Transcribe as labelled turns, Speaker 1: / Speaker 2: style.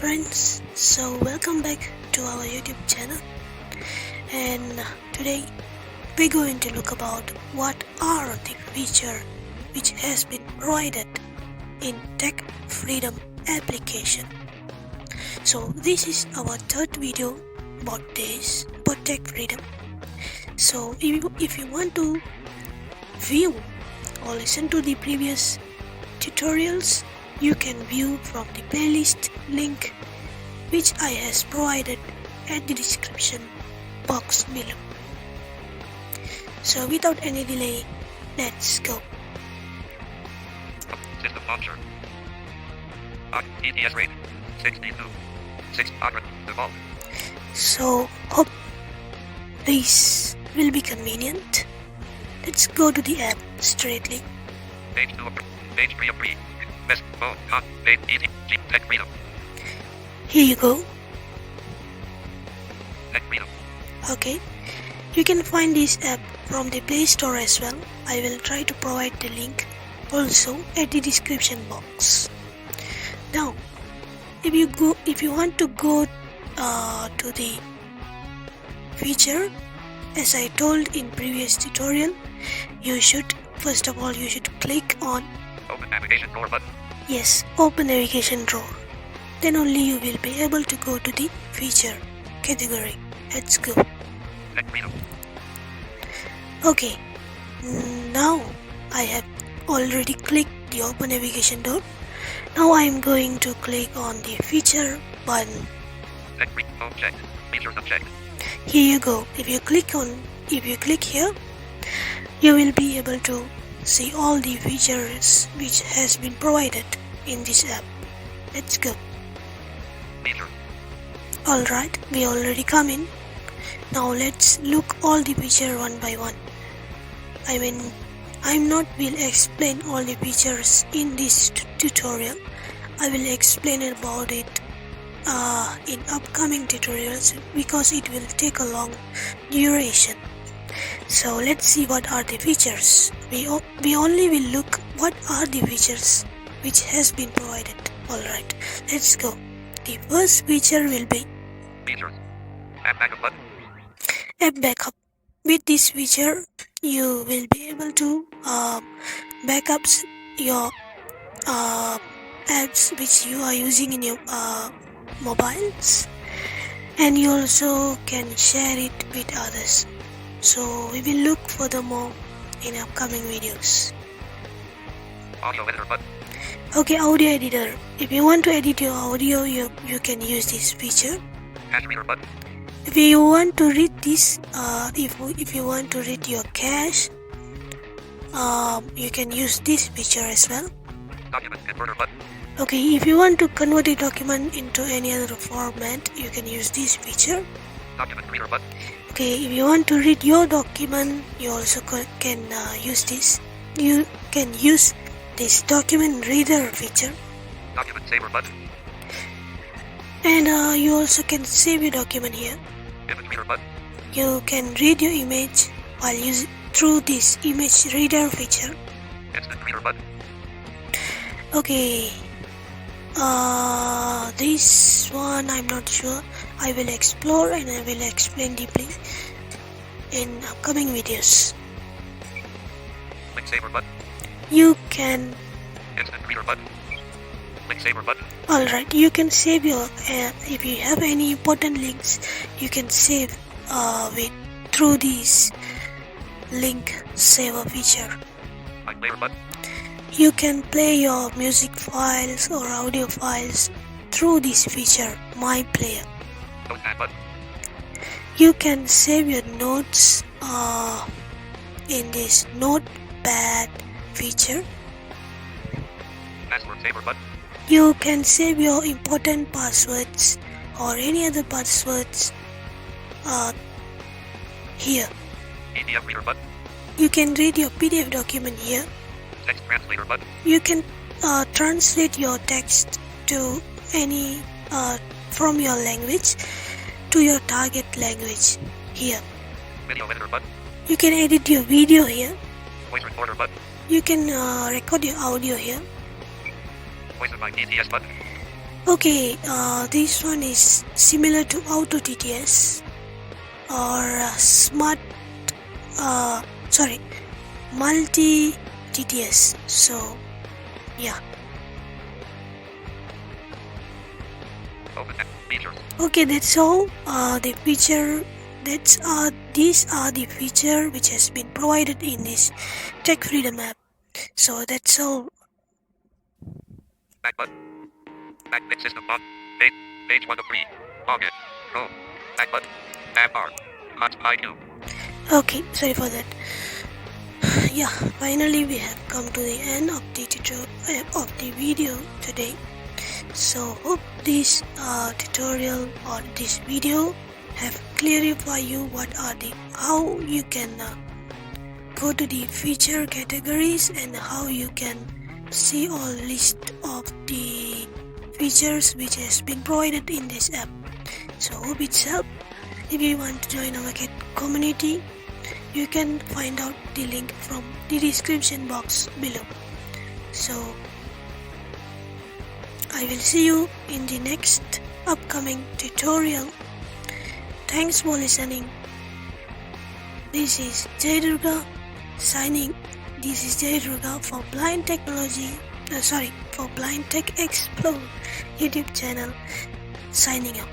Speaker 1: friends, so welcome back to our YouTube channel, and today we're going to look about what are the features which has been provided in Tech Freedom application. So this is our third video about this, about Tech Freedom. So if you want to view or listen to the previous tutorials, you can view from the playlist link which I has provided at the description box below. So without any delay, let's go.
Speaker 2: System launcher. ETS rate 62. 600 default.
Speaker 1: So hope this will be convenient. Let's go to the app straightly.
Speaker 2: Page 2 of page 3 of 3. Best phone hot page ET Tech Freedom.
Speaker 1: Here you go.
Speaker 2: Tech Freedom.
Speaker 1: Okay, you can find this app from the Play Store as well. I will try to provide the link also at the description box. Now, if you want to go to the feature, as I told in previous tutorial, you should first of all click on
Speaker 2: Open navigation drawer button.
Speaker 1: yes, open navigation drawer. Then only you will be able to go to the feature category. Let's go.
Speaker 2: Tech Freedom.
Speaker 1: Okay, now I have already clicked the open navigation door. Now I am going to click on the feature button.
Speaker 2: Tech Freedom. Phone checked. Features unchecked.
Speaker 1: Here you go. If you click here, you will be able to see all the features which has been provided in this app. Let's go.
Speaker 2: Feature.
Speaker 1: Alright, we already come in. Now let's look all the feature one by one. I'm not will explain all the features in this tutorial. I will explain about it in upcoming tutorials because it will take a long duration. So let's see what are the features. We only will look what are the features which has been provided. Alright, let's go. The first feature will be
Speaker 2: Features. App backup button.
Speaker 1: app backup. With this feature, you will be able to backups your apps which you are using in your mobiles, and you also can share it with others. So we will look furthermore in upcoming videos.
Speaker 2: Audio editor button.
Speaker 1: Okay, audio editor. If you want to edit your audio, you can use this feature.
Speaker 2: Cache reader button.
Speaker 1: If you want to read this, if you want to read your cache, you can use this feature as well.
Speaker 2: Document converter button.
Speaker 1: Okay, if you want to convert a document into any other format, you can use this feature.
Speaker 2: Document reader button.
Speaker 1: Okay, if you want to read your document, you also can use this. You can use this document reader feature,
Speaker 2: Document saver button.
Speaker 1: and you also can save your document here.
Speaker 2: Image reader button.
Speaker 1: You can read your image while using through this image reader feature.
Speaker 2: Instant reader button.
Speaker 1: Okay, this one I'm not sure. I will explore and I will explain deeply in upcoming videos.
Speaker 2: Link saver button.
Speaker 1: You can
Speaker 2: Instant reader button. Link saver button.
Speaker 1: alright, you can save your if you have any important links, you can save through this link saver feature.
Speaker 2: My player button.
Speaker 1: You can play your music files or audio files through this feature, My Player.
Speaker 2: Notepad button.
Speaker 1: You can save your notes in this Notepad feature.
Speaker 2: Password saver button.
Speaker 1: You can save your important passwords or any other passwords here.
Speaker 2: PDF reader button.
Speaker 1: You can read your PDF document here.
Speaker 2: Text translator button.
Speaker 1: You can translate your text to any from your language to your target language here.
Speaker 2: Video editor button.
Speaker 1: You can edit your video here.
Speaker 2: Voice recorder button.
Speaker 1: You can record your audio here.
Speaker 2: Voice of my ETS button.
Speaker 1: Okay, this one is similar to Auto TTS or Smart, Multi TTS. So, yeah.
Speaker 2: Open app. Features.
Speaker 1: Okay, that's all. These are the feature which has been provided in this Tech Freedom app. So that's all.
Speaker 2: Back button. Backlit system on. Page 1 of 3. Login. Home. Back button. Tab bar. Hot IQ.
Speaker 1: Okay, sorry for that. Yeah, finally we have come to the end of the video today. So hope this tutorial or this video have clarified you how you can go to the feature categories and how you can see all list of the features which has been provided in this app. So hope it's helped. If you want to join our community, you can find out the link from the description box below. So I will see you in the next upcoming tutorial. Thanks for listening. This is Jai Durga signing. This is Jai Durga for Blind Technology. For Blind Tech Explore YouTube channel signing up.